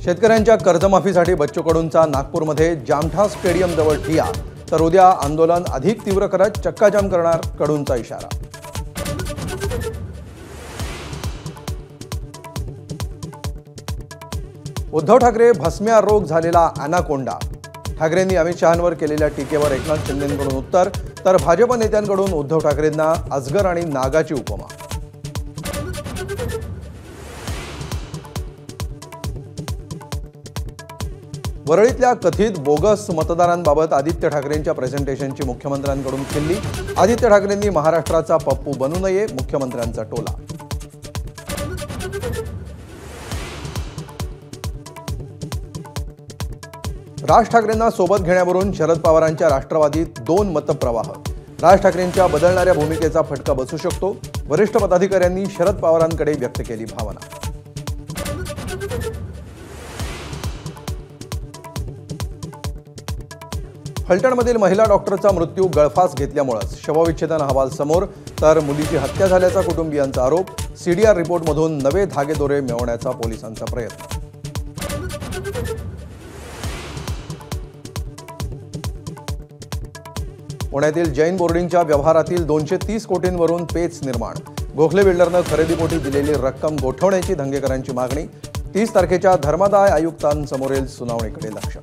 शेतकऱ्यांच्या कर्जमाफीसाठी बच्चू कडूंचा नागपूरमध्ये जामठा स्टेडियम जवळ ठिय्या, तर उद्या आंदोलन अधिक तीव्र करत चक्काजाम करणार कडूंचा इशारा। उद्धव ठाकरे भस्म्या रोग झालेला अॅनाकोंडा। ठाकरेंनी अमित शहांवर केलेल्या टीकेवर एकनाथ शिंदेंकडून उत्तर, तर भाजप नेत्यांकडून उद्धव ठाकरेंना अजगर आणि नागाची उपमा। वरळीतल्या कथित बोगस मतदारांबाबत आदित्य ठाकरेंच्या प्रेझेंटेशनची मुख्यमंत्र्यांकडून खिल्ली। आदित्य ठाकरेंनी महाराष्ट्राचा पप्पू बनू नये, मुख्यमंत्र्यांचा टोला। राज ठाकरेंना सोबत घेण्यावरून शरद पवारांच्या राष्ट्रवादीत 2 मतप्रवाह। राज ठाकरेंच्या बदलणाऱ्या भूमिकेचा फटका बसू शकतो, वरिष्ठ पदाधिकाऱ्यांनी शरद पवारांकडे व्यक्त केली भावना। फलटणमधील महिला डॉक्टरचा मृत्यू गळफास घेतल्यामुळेच शवविच्छेदन अहवाल समोर, तर मुलीची हत्या झाल्याचा कुटुंबियांचा आरोप। सीडीआर रिपोर्टमधून नवे धागेदोरे मिळवण्याचा पोलिसांचा प्रयत्न। पुण्यातील जैन बोर्डिंगच्या व्यवहारातील 230 कोटींवरून पेच निर्माण। गोखले बिल्डरनं खरेदीपोटी दिलेली रक्कम गोठवण्याची धंगेकरांची मागणी। 30 तारखेच्या धर्मादाय आयुक्तांसमोरील सुनावणीकडे लक्ष।